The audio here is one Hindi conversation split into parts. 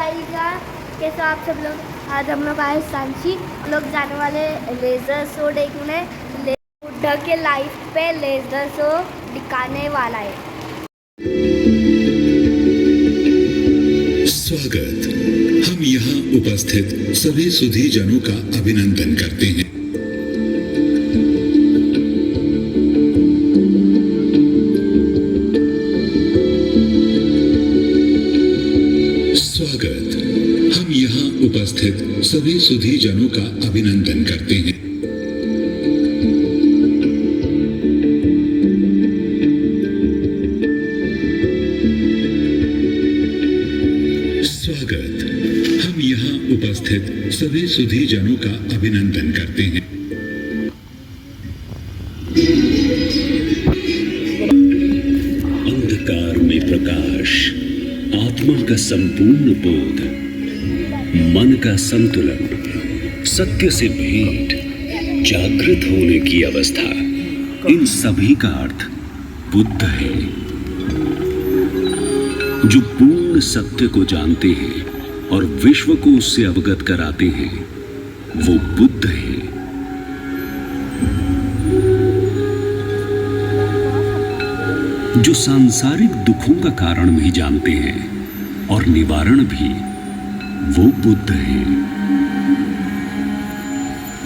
कैसे आप सब लोग। आज हम लोग आए सांची, हम लोग जाने वाले लेज़र शो देखने। बुद्धा के लाइफ पे लेज़र शो दिखाने वाला है। स्वागत। हम यहाँ उपस्थित सभी सुधी जनों का अभिनंदन करते हैं। स्वागत। हम यहाँ उपस्थित सभी सुधी जनों का अभिनंदन करते हैं। स्वागत। हम यहाँ उपस्थित सभी सुधी जनों का अभिनंदन करते हैं। अंधकार में प्रकाश, आत्मा का संपूर्ण बोध, मन का संतुलन, सत्य से भेंट, जागृत होने की अवस्था, इन सभी का अर्थ बुद्ध है। जो पूर्ण सत्य को जानते हैं और विश्व को उससे अवगत कराते हैं, वो बुद्ध है। जो सांसारिक दुखों का कारण भी जानते हैं और निवारण भी, वो बुद्ध है।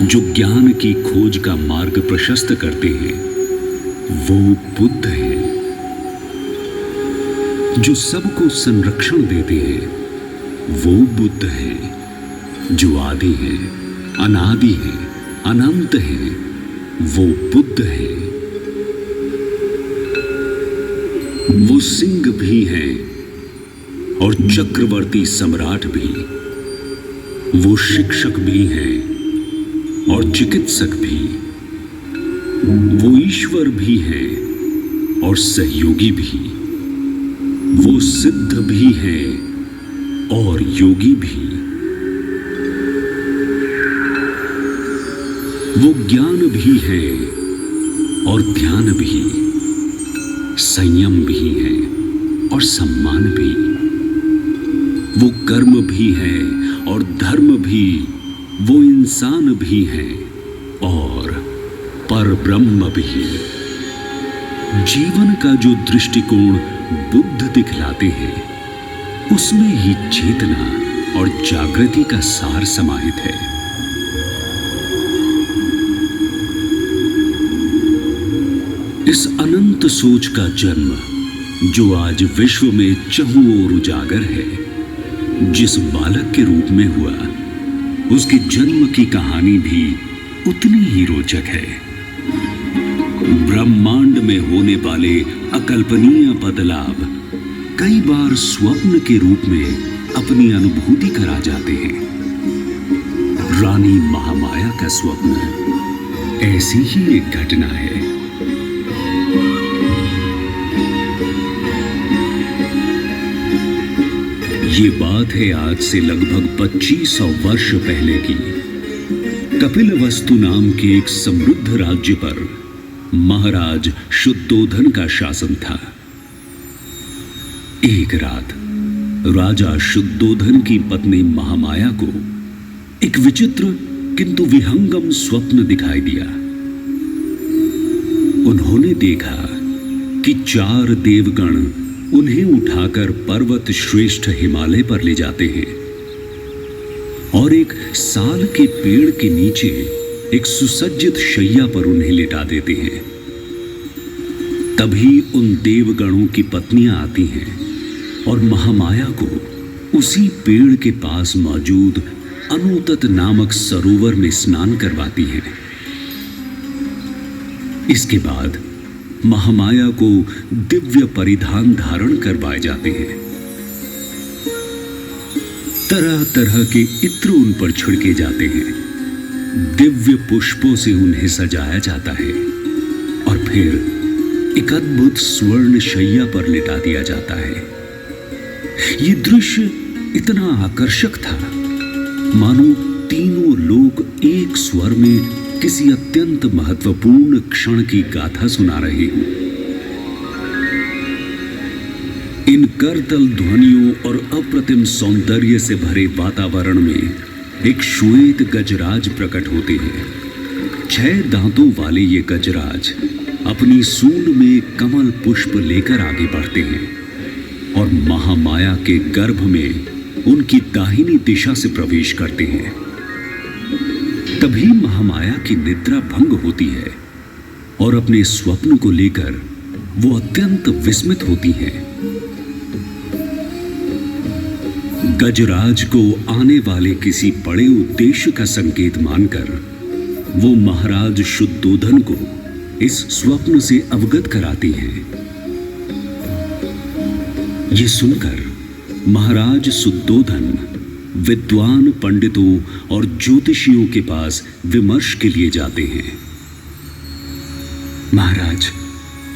जो ज्ञान की खोज का मार्ग प्रशस्त करते हैं, वो बुद्ध है। जो सबको संरक्षण देते हैं, वो बुद्ध है। जो आदि है, अनादि है, अनंत है, वो बुद्ध है। वो सिंह भी है और चक्रवर्ती सम्राट भी। वो शिक्षक भी है और चिकित्सक भी। वो ईश्वर भी है और सहयोगी भी। वो सिद्ध भी है और योगी भी। वो ज्ञान भी है और ध्यान भी, संयम भी है और सम्मान भी। वो कर्म भी है और धर्म भी। वो इंसान भी है और परब्रह्म भी। जीवन का जो दृष्टिकोण बुद्ध दिखलाते हैं, उसमें ही चेतना और जागृति का सार समाहित है। इस अनंत सोच का जन्म जो आज विश्व में चहुं ओर उजागर है, जिस बालक के रूप में हुआ, उसके जन्म की कहानी भी उतनी ही रोचक है। ब्रह्मांड में होने वाले अकल्पनीय बदलाव कई बार स्वप्न के रूप में अपनी अनुभूति करा जाते हैं। रानी महामाया का स्वप्न ऐसी ही एक घटना है। ये बात है आज से लगभग 2500 वर्ष पहले की। कपिलवस्तु नाम के एक समृद्ध राज्य पर महाराज शुद्धोधन का शासन था। एक रात राजा शुद्धोधन की पत्नी महामाया को एक विचित्र किंतु विहंगम स्वप्न दिखाई दिया। उन्होंने देखा कि 4 देवगण उन्हें उठाकर पर्वत श्रेष्ठ हिमालय पर ले जाते हैं और एक साल के पेड़ के नीचे एक सुसज्जित शैया पर उन्हें लेटा देते हैं। तभी उन देवगणों की पत्नियां आती हैं और महामाया को उसी पेड़ के पास मौजूद अनुतत नामक सरोवर में स्नान करवाती हैं। इसके बाद महामाया को दिव्य परिधान धारण करवाए जाते हैं। तरह तरह के इत्र उन पर छिड़के जाते हैं। दिव्य पुष्पों से उन्हें सजाया जाता है और फिर एक अद्भुत स्वर्ण शैया पर लिटा दिया जाता है। ये दृश्य इतना आकर्षक था, मानो तीनों लोग एक स्वर में किसी अत्यंत महत्वपूर्ण क्षण की गाथा सुना रहे हों। इन करतल ध्वनियों और अप्रतिम सौंदर्य से भरे वातावरण में एक श्वेत गजराज प्रकट होते हैं। 6 दांतों वाले ये गजराज अपनी सूंड में कमल पुष्प लेकर आगे बढ़ते हैं और महामाया के गर्भ में उनकी दाहिनी दिशा से प्रवेश करते हैं। तभी महामाया की निद्रा भंग होती है और अपने स्वप्न को लेकर वो अत्यंत विस्मित होती हैं। गजराज को आने वाले किसी बड़े उद्देश्य का संकेत मानकर वो महाराज शुद्धोधन को इस स्वप्न से अवगत कराती हैं। ये सुनकर महाराज शुद्धोधन विद्वान पंडितों और ज्योतिषियों के पास विमर्श के लिए जाते हैं। महाराज,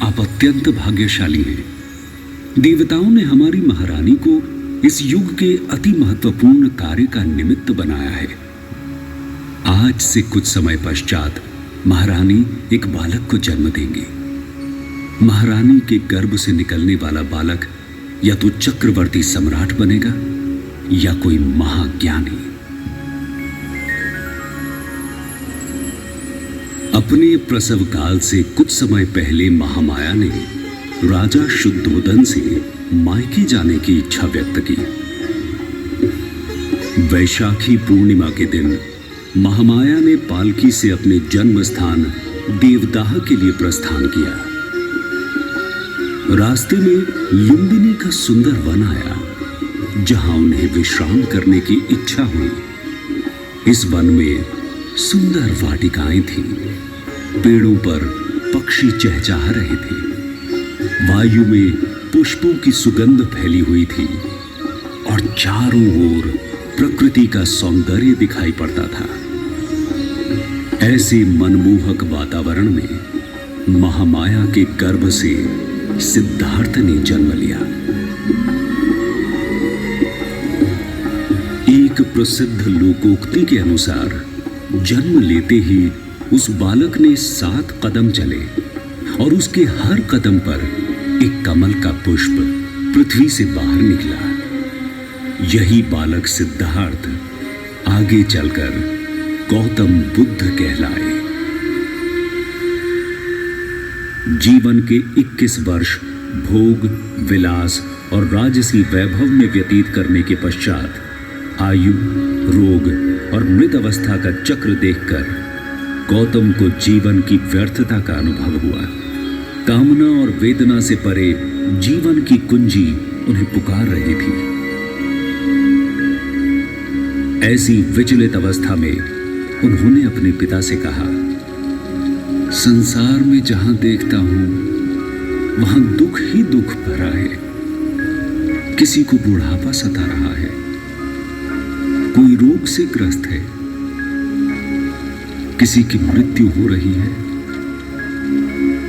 आप अत्यंत भाग्यशाली हैं। देवताओं ने हमारी महारानी को इस युग के अति महत्वपूर्ण कार्य का निमित्त बनाया है। आज से कुछ समय पश्चात महारानी एक बालक को जन्म देंगी। महारानी के गर्भ से निकलने वाला बालक या तो चक्रवर्ती सम्राट बनेगा या कोई महाज्ञानी। अपने प्रसव काल से कुछ समय पहले महामाया ने राजा शुद्धोधन से मायके जाने की इच्छा व्यक्त की। वैशाखी पूर्णिमा के दिन महामाया ने पालकी से अपने जन्म स्थान देवदाह के लिए प्रस्थान किया। रास्ते में लुंबिनी का सुंदर वन आया, जहां उन्हें विश्राम करने की इच्छा हुई। इस वन में सुंदर वाटिकाएं थीं। पेड़ों पर पक्षी चहचहा रहे थे। वायु में पुष्पों की सुगंध फैली हुई थी और चारों ओर प्रकृति का सौंदर्य दिखाई पड़ता था। ऐसे मनमोहक वातावरण में महामाया के गर्भ से सिद्धार्थ ने जन्म लिया। एक प्रसिद्ध लोकोक्ति के अनुसार जन्म लेते ही उस बालक ने 7 कदम चले और उसके हर कदम पर एक कमल का पुष्प पृथ्वी से बाहर निकला। यही बालक सिद्धार्थ आगे चलकर गौतम बुद्ध कहलाए। जीवन के 21 वर्ष भोग, विलास और राजसी वैभव में व्यतीत करने के पश्चात आयु, रोग और मृत अवस्था का चक्र देखकर गौतम को जीवन की व्यर्थता का अनुभव हुआ। कामना और वेदना से परे जीवन की कुंजी उन्हें पुकार रही थी। ऐसी विचलित अवस्था में उन्होंने अपने पिता से कहा, संसार में जहां देखता हूं वहां दुख ही दुख भरा है। किसी को बुढ़ापा सता रहा है, कोई रोग से ग्रस्त है, किसी की मृत्यु हो रही है,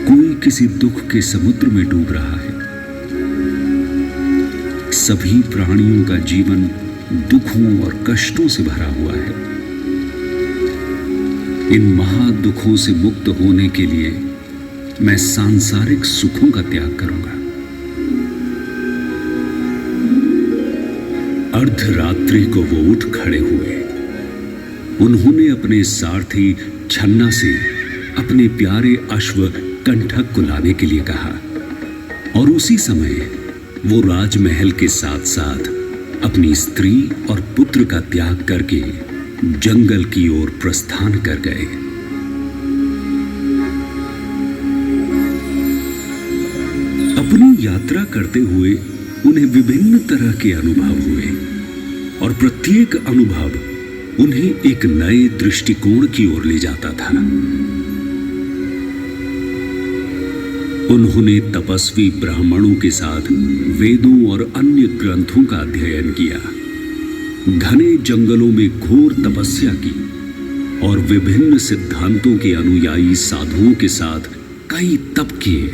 कोई किसी दुख के समुद्र में डूब रहा है। सभी प्राणियों का जीवन दुखों और कष्टों से भरा हुआ है। इन महादुखों से मुक्त होने के लिए मैं सांसारिक सुखों का त्याग करूंगा। अर्धरात्रि को वो उठ खड़े हुए। उन्होंने अपने सारथी छन्ना से अपने प्यारे अश्व कंठक को लाने के लिए कहा और उसी समय वो राजमहल के साथ साथ अपनी स्त्री और पुत्र का त्याग करके जंगल की ओर प्रस्थान कर गए। अपनी यात्रा करते हुए उन्हें विभिन्न तरह के अनुभव हुए और प्रत्येक अनुभव उन्हें एक नए दृष्टिकोण की ओर ले जाता था। उन्होंने तपस्वी ब्राह्मणों के साथ वेदों और अन्य ग्रंथों का अध्ययन किया, घने जंगलों में घोर तपस्या की और विभिन्न सिद्धांतों के अनुयायी साधुओं के साथ कई तप किए,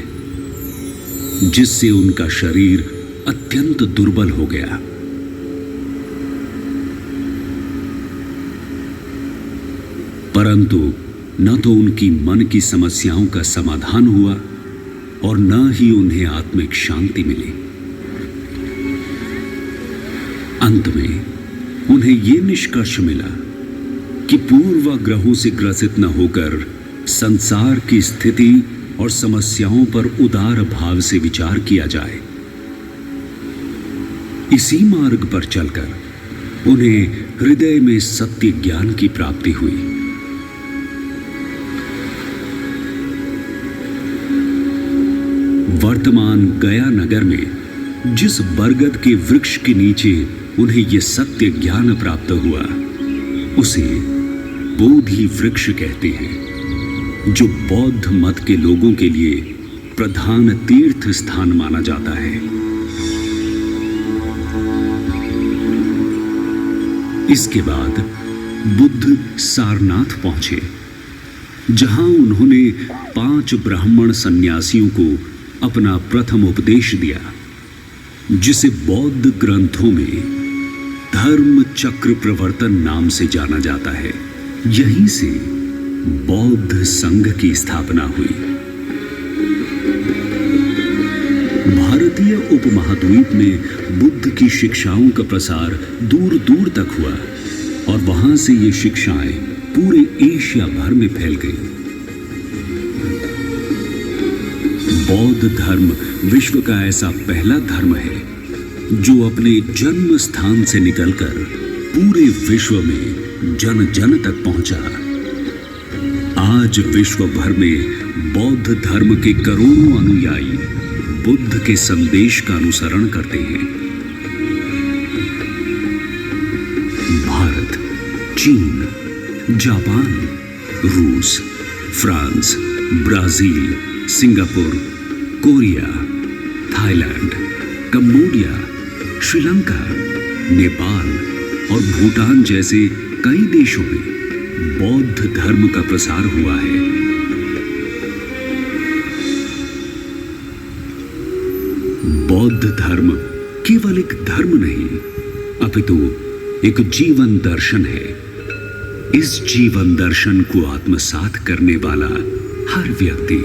जिससे उनका शरीर अत्यंत दुर्बल हो गया। परंतु न तो उनकी मन की समस्याओं का समाधान हुआ और न ही उन्हें आत्मिक शांति मिली। अंत में उन्हें यह निष्कर्ष मिला कि पूर्व ग्रहों से ग्रसित न होकर संसार की स्थिति और समस्याओं पर उदार भाव से विचार किया जाए। इसी मार्ग पर चलकर उन्हें हृदय में सत्य ज्ञान की प्राप्ति हुई। वर्तमान गया नगर में जिस बरगद के वृक्ष के नीचे उन्हें यह सत्य ज्ञान प्राप्त हुआ, उसे बोधि वृक्ष कहते हैं, जो बौद्ध मत के लोगों के लिए प्रधान तीर्थ स्थान माना जाता है। इसके बाद बुद्ध सारनाथ पहुंचे, जहां उन्होंने 5 ब्राह्मण सन्यासियों को अपना प्रथम उपदेश दिया, जिसे बौद्ध ग्रंथों में धर्म चक्र प्रवर्तन नाम से जाना जाता है। यहीं से बौद्ध संघ की स्थापना हुई। भारतीय उपमहाद्वीप में बुद्ध की शिक्षाओं का प्रसार दूर दूर तक हुआ और वहां से ये शिक्षाएं पूरे एशिया भर में फैल गईं। बौद्ध धर्म विश्व का ऐसा पहला धर्म है जो अपने जन्म स्थान से निकलकर पूरे विश्व में जन जन तक पहुंचा। आज विश्व भर में बौद्ध धर्म के करोड़ों अनुयायी बुद्ध के संदेश का अनुसरण करते हैं। भारत, चीन, जापान, रूस, France, Brazil, Singapore, Korea, Thailand, Cambodia, Sri Lanka, Nepal और भूटान जैसे कई देशों में बौद्ध धर्म का प्रसार हुआ है। बौद्ध धर्म केवल एक धर्म नहीं, अपितु एक जीवन दर्शन है। इस जीवन दर्शन को आत्मसात करने वाला हर व्यक्ति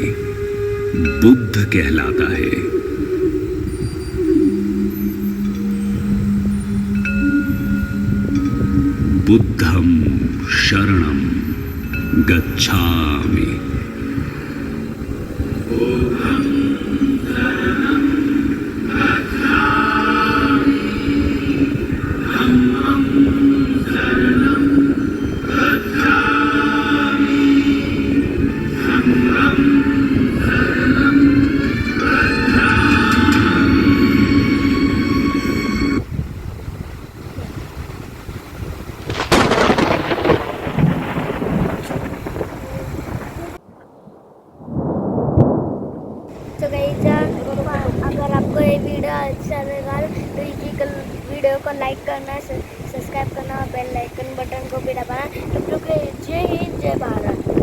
बुद्ध कहलाता है। बुद्धं शरणं गच्छामि। तो गाइस, अगर आपको ये वीडियो अच्छा लगा तो वीडियो को लाइक करना, सब्सक्राइब करना और बेल आइकन बटन को भी दबाना। जय हिंद, जय भारत।